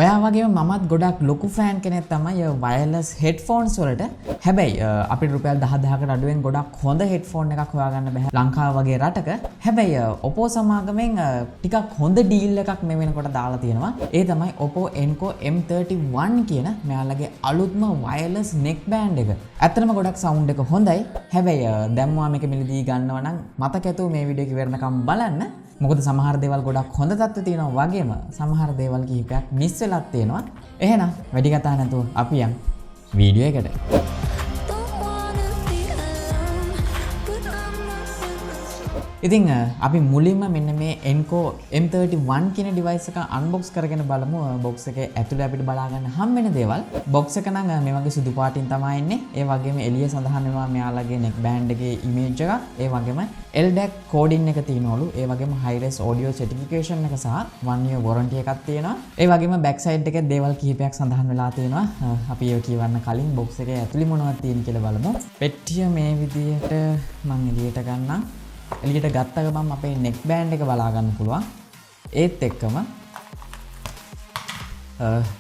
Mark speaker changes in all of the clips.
Speaker 1: ඔයා වගේම මමත් ගොඩක් ලොකු ෆෑන් කෙනෙක් තමයි වයර්ලස් හෙඩ්ෆෝන්ස් වලට. හැබැයි අපිට රුපියල් 10000කට අඩුවෙන් ගොඩක් හොඳ හෙඩ්ෆෝන් එකක් හොයාගන්න බෑ ලංකාව වගේ රටක. හැබැයි OPPO සමාගමෙන් ටිකක් හොඳ ඩීල් එකක් මේ වෙනකොට දාලා තියෙනවා. ඒ තමයි OPPO Enco M31 කියන මෙයාලගේ අලුත්ම වයර්ලස් neckband එක. ඇත්තටම ගොඩක් සවුන්ඩ් එක හොඳයි. හැබැයි දැම්මා මේක මිලදී ගන්නවා නම් මතක ඇතුව මේ වීඩියෝ එක ඉවරනකම් බලන්න. මොකද සමහර දේවල් ගොඩක් හොඳ තත්ත්වෙ තියෙනවා වගේම සමහර දේවල් කිහිපයක් මිස් වෙලත් තියෙනවා. එහෙනම් වැඩි කතා නැතුව අපි යමු වීඩියෝ එකට. ඉතින් අපි මුලින්ම මෙන්න මේ Enco M31 කියන device එක unbox කරගෙන බලමු. box එකේ ඇතුලේ අපිට බලා ගන්න හම් වෙන දේවල්. box එක නම් මේ වගේ සුදු පාටින් තමයි ඉන්නේ. ඒ වගේම එළිය සඳහන් වෙනවා මෙයාලගේ neckband එකේ image එකක්. ඒ වගේම LDAC coding එක තියෙනවලු. ඒ වගේම high res audio certification එක සහ 1 year warranty එකක් තියෙනවා. ඒ වගේම back side එකේ දේවල් කිහිපයක් සඳහන් වෙලා තියෙනවා. අපි ඒක කියවන්න කලින් box එකේ ඇතුලේ මොනවද තියෙන්නේ කියලා බලමු. පෙට්ටිය මේ විදිහට මම එළියට ගන්නම්. එළියට ගත්ත ගමන් අපේ neckband එක බලා ගන්න පුළුවන්. ඒත් එක්කම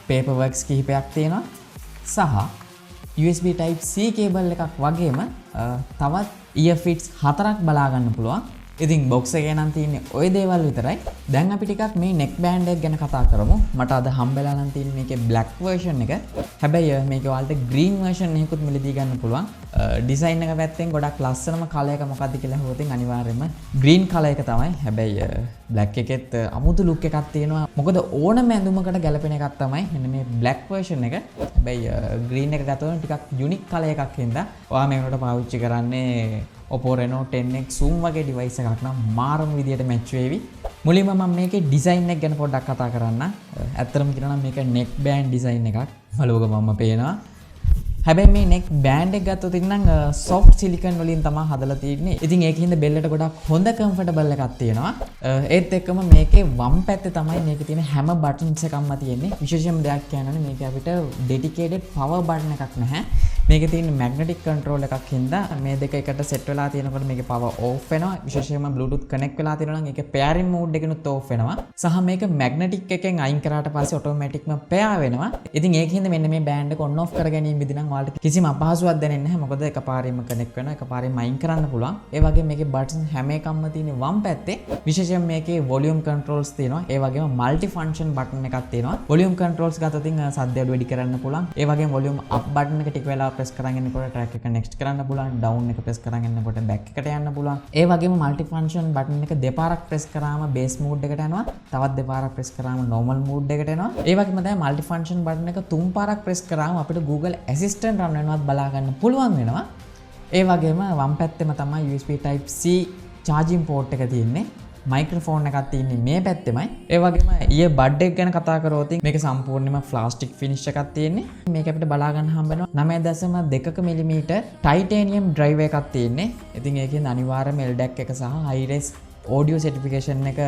Speaker 1: paper works කිහිපයක් තියෙනවා. සහ USB type C cable එකක් වගේම තවත් earfits 4ක් බලා ගන්න පුළුවන්. ඉතින් box එකේ නම් තියෙන්නේ ওই දේවල් විතරයි. දැන් අපි ටිකක් මේ neckband එක ගැන කතා කරමු. මට අද හම්බෙලා නම් තියෙන්නේ මේකේ black version එක. හැබැයි මේකේ ඔයාලට green version එකකුත් මිලදී ගන්න පුළුවන්. ඩිසයින් එක පැත්තෙන් ගොඩක් ලස්සනම කලර් එක මොකක්ද කියලා හොතින් අනිවාර්යයෙන්ම green කලර් එක තමයි. හැබැයි black එකෙත් අමුතු look එකක් තියෙනවා. මොකද ඕනම ඇඳුමකට ගැලපෙන එකක් තමයි මෙන්න මේ black version එක. හැබැයි green එක ගත්තොත් ටිකක් unique කලර් එකක් හින්දා ඔයා මේකට පාවිච්චි කරන්නේ OPPO Reno 10X Zoom වගේ device එකක් නම් මාරම විදියට match වෙවි. මුලින්ම මම මේකේ design එක ගැන පොඩ්ඩක් කතා කරන්න. ඇත්තටම කියනවා නම් මේක neckband design එකක්. බලවගමම පේනවා. හැබැයි මේ neck band එක ගත්තොත් ඉතින් soft silicon වලින් තමයි හදලා තියෙන්නේ. ඉතින් ඒකින්ද බෙල්ලට ගොඩක් හොඳ comfortable එකක් තියෙනවා. ඒත් එක්කම මේකේ වම් පැත්තේ තමයි මේකේ තියෙන හැම buttons එකක්ම තියෙන්නේ. විශේෂම දෙයක් කියනවනේ මේක අපිට dedicated power button එකක් නැහැ. මේකේ තියෙන magnetic control එකක් හින්දා මේ දෙක එකට set වෙලා තියෙනකොට මේකේ power off වෙනවා. විශේෂයෙන්ම bluetooth connect වෙලා තියෙනවා නම් ඒකේ pairing mode එකනොත් off වෙනවා. සහ මේක magnetic එකෙන් අයින් කරාට පස්සේ automaticම pair වෙනවා. ඉතින් ඒකින්ද මෙන්න මේ band එක on off කර ගැනීම විදිහ නම් ඔයාලට කිසිම අපහසුයක් දැනෙන්නේ නැහැ. මොකද එකපාරින්ම connect වෙනවා. එකපාරින්ම අයින් කරන්න පුළුවන්. ඒ වගේම මේකේ buttons හැම එකක්ම තියෙන වම් පැත්තේ. විශේෂයෙන් මේකේ volume controls තියෙනවා. ඒ වගේම multi function button එකක් තියෙනවා. volume controls ගත්තොත් සද්ද අඩු වැඩි කරන්න පුළුවන්. ඒ වගේම volume up button එක ටික වෙලා press කරගෙන ඉන්නකොට track එක next කරන්න පුළුවන්. down එක press කරගෙන ඉන්නකොට back එකට යන්න පුළුවන්. ඒ වගේම multi function button එක දෙපාරක් press කරාම bass mode එකට යනවා. තවත් දෙපාරක් press කරාම normal mode එකට එනවා. ඒ වගේම තමයි multi function button එක තුන් පාරක් press කරාම අපිට Google Assistant රන් වෙනවත් බලා ගන්න පුළුවන් වෙනවා. ඒ වගේම වම් පැත්තේම තමයි USB type C charging port එක තියෙන්නේ. මයික්‍රොෆෝන් එකක් තියෙන්නේ මේ පැත්තෙමයි. ඒ වගේම ඊයේ බඩ් එක ගැන කතා කරොත් මේක සම්පූර්ණයෙන්ම ප්ලාස්ටික් ෆිනිෂ් එකක් තියෙන්නේ. මේක අපිට බලා ගන්න හම්බ වෙනවා 9.2 mm ටයිටේනියම් ඩ්‍රයිවර් එකක් තියෙන්නේ. ඉතින් ඒකෙන් අනිවාර්යයෙන්ම LDAC එක සහ high res audio certification එක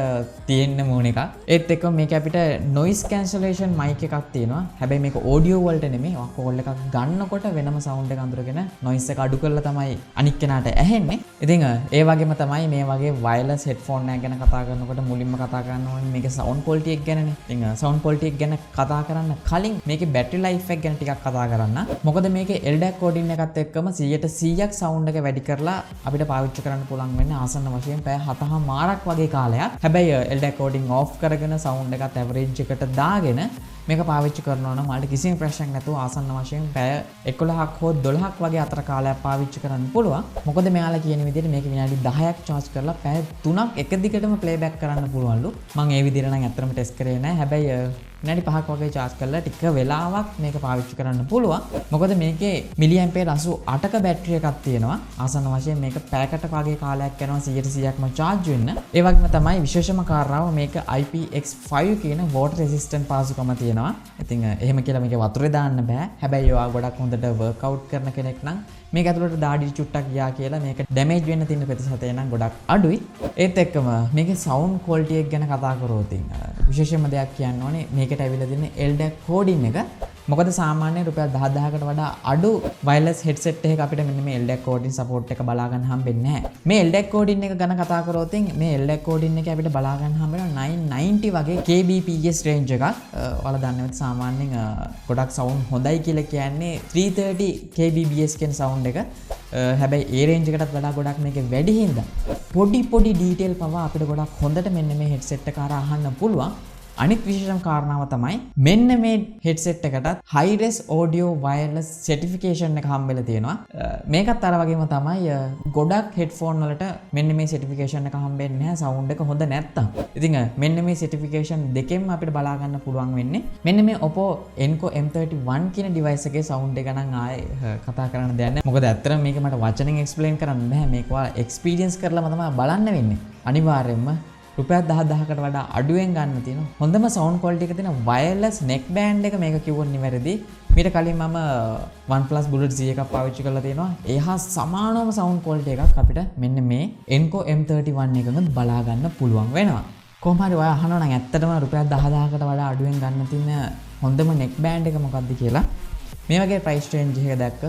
Speaker 1: තියෙන්න ඕන එකක්. ඒත් එක්කම මේක අපිට noise cancellation mic එකක් තියෙනවා. හැබැයි මේක audio වලට නෙමෙයි. කෝල් එකක් ගන්නකොට වෙනම sound එක අඳුරගෙන noise එක අඩු කරලා තමයි අනික් කෙනාට ඇහෙන්නේ. ඉතින් ඒ වගේම තමයි මේ වගේ wireless headphone එකක් ගැන කතා කරනකොට මුලින්ම කතා කරන්න ඕනේ මේකේ sound quality එක ගැනනේ. ඉතින් sound quality එක ගැන කතා කරන්න කලින් මේකේ battery life එක ගැන ටිකක් කතා කරන්න. මොකද මේකේ LDAC coding එකත් එක්කම 100% sound එක වැඩි කරලා අපිට පාවිච්චි කරන්න පුළුවන් වෙන්නේ ආසන්න වශයෙන් පැය 7 මාරක් වගේ කාලයක්. හැබැයි LDAC coding off කරගෙන sound එකත් average එකට දාගෙන මේක පාවිච්චි කරනවා නම් ඔයාලට කිසිම ප්‍රශ්නයක් නැතුව ආසන්න වශයෙන් පැය 11ක් හෝ 12ක් වගේ අතර කාලයක් පාවිච්චි කරන්න පුළුවන්. මොකද මෙයාලා කියන විදිහට මේක විනාඩි 10ක් charge කරලා පැය 3ක් එක දිගටම playback කරන්න පුළුවන්ලු. මම ඒ විදිහට නම් ඇත්තටම test කරේ නැහැ. හැබැයි විනාඩි 5ක් වගේ charge කරලා ටික වෙලාවක් මේක පාවිච්චි කරන්න පුළුවන්. මොකද මේකේ මිලිඇම්පියර් 88ක බැටරි එකක් තියෙනවා. ආසන්න වශයෙන් මේක පැයකට වගේ කාලයක් යනවා 100%ක්ම charge වෙන්න. ඒ වගේම තමයි විශේෂම කාරණාව මේක IPX5 කියන water resistant පාසුකම තියෙනවා. ඉතින් එහෙම කියලා මේක වතුරේ දාන්න බෑ. හැබැයි ඔයා ගොඩක් හොඳට workout කරන කෙනෙක් නම් මේක ඇතුළට දාඩි චුට්ටක් ගියා කියලා මේක damage වෙන්න තියෙන ප්‍රතිශතය නම් ගොඩක් අඩුයි. ඒත් එක්කම මේකේ sound quality එක ගැන කතා කරොත් විශේෂම දෙයක් කියන්න ඕනේ මේකට ඇවිල්ලා තියෙන LDAC coding එක මොකද සාමාන්‍යයෙන් රුපියල් 10000කට වඩා අඩු වයර්ලස් හෙඩ්සෙට් එකක අපිට මෙන්න මේ LDAC කෝඩින් සපෝට් එක බලා ගන්න හම්බෙන්නේ නැහැ. මේ LDAC කෝඩින් එක ගැන කතා කරොත් මේ LDAC කෝඩින් එක අපිට බලා ගන්න හම්බ වෙනවා 990 වගේ kbps රේන්ජ් එකක්. ඔයාලා දන්නේ නැති සාමාන්‍යයෙන් ගොඩක් සවුන්ඩ් හොඳයි කියලා කියන්නේ 330 kbps කියන සවුන්ඩ් එක. හැබැයි ඒ රේන්ජ් එකටත් වඩා ගොඩක් මේකේ වැඩි හින්දා පොඩි ඩීටේල් පවා අපිට ගොඩක් හොඳට මෙන්න මේ හෙඩ්සෙට් එක කරා අහන්න පුළුවන්. අනිත් විශේෂම කාරණාව තමයි මෙන්න මේ හෙඩ්සෙට් එකටත් high res audio wireless certification එක හම්බෙලා තියෙනවා. මේකත් අර වගේම තමයි ගොඩක් headphone වලට මෙන්න මේ certification එක හම්බෙන්නේ නැහැ සවුන්ඩ් එක හොඳ නැත්තම්. ඉතින් මෙන්න මේ certification දෙකෙන්ම අපිට බලා ගන්න පුළුවන් වෙන්නේ. මෙන්න මේ OPPO Enco M31 කියන device එකේ සවුන්ඩ් එක නම් ආයේ කතා කරන්න දෙයක් නැහැ. මොකද ඇත්තටම මේක මට වචනෙන් explain කරන්න බෑ. මේක ඔයාලා experience කරලාම තමයි බලන්න වෙන්නේ. අනිවාර්යයෙන්ම රුපියල් 10000කට වඩා අඩුවෙන් ගන්න තියෙන හොඳම සවුන්ඩ් ක්වොලිටි එක තියෙන වයර්ලස් neckband එක මේක කිව්වොත් නිවැරදි. මීට කලින් මම OnePlus Bullets Z එකක් පාවිච්චි කරලා තියෙනවා. ඒ හා සමානම සවුන්ඩ් ක්වොලිටි එකක් අපිට මෙන්න මේ Enco M31 එකෙන් බලා ගන්න පුළුවන් වෙනවා. කොහොම හරි ඔයා අහනවා නම් ඇත්තටම රුපියල් 10000කට වඩා අඩුවෙන් ගන්න තියෙන හොඳම neckband එක මොකක්ද කියලා. මේ වගේ price range එක දැක්ක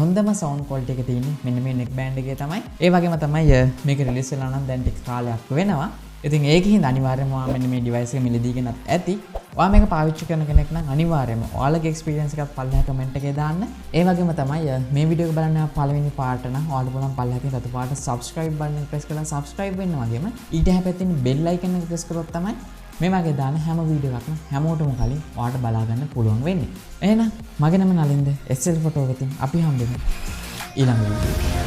Speaker 1: හොඳම sound quality එක තියෙන්නේ මෙන්න මේ neckband එකේ තමයි. ඒ වගේම තමයි මේක release වෙලා නම් දැන් ටික කාලයක් වෙනවා. ඉතින් ඒකෙන් අනිවාර්යයෙන්ම ඔයා මෙන්න මේ device එක මිලදී ගෙනත් ඇති. ඔයා මේක පාවිච්චි කරන කෙනෙක් නම් අනිවාර්යයෙන්ම ඔයාලගේ experience එකත් පල්ලෙහා comment එකේ දාන්න. ඒ වගේම තමයි මේ වීඩියෝ එක බලන්න පළවෙනි පාට නම් ඔයාලා බලන්න පල්ලෙහා තියෙන රතු පාට subscribe button එක press කරලා subscribe වෙන්න වගේම ඊට හැපැත්තෙන් bell icon එක press කරොත් තමයි මේ වගේ දාන හැම වීඩියෝ එකක්ම හැමෝටම කලින් ඔයාලට බලා ගන්න පුළුවන් වෙන්නේ. එහෙනම් මගේ නම නලින්ද SL ෆොටෝ එකකින් අපි හම්බෙමු ඊළඟ වීඩියෝ එකේ.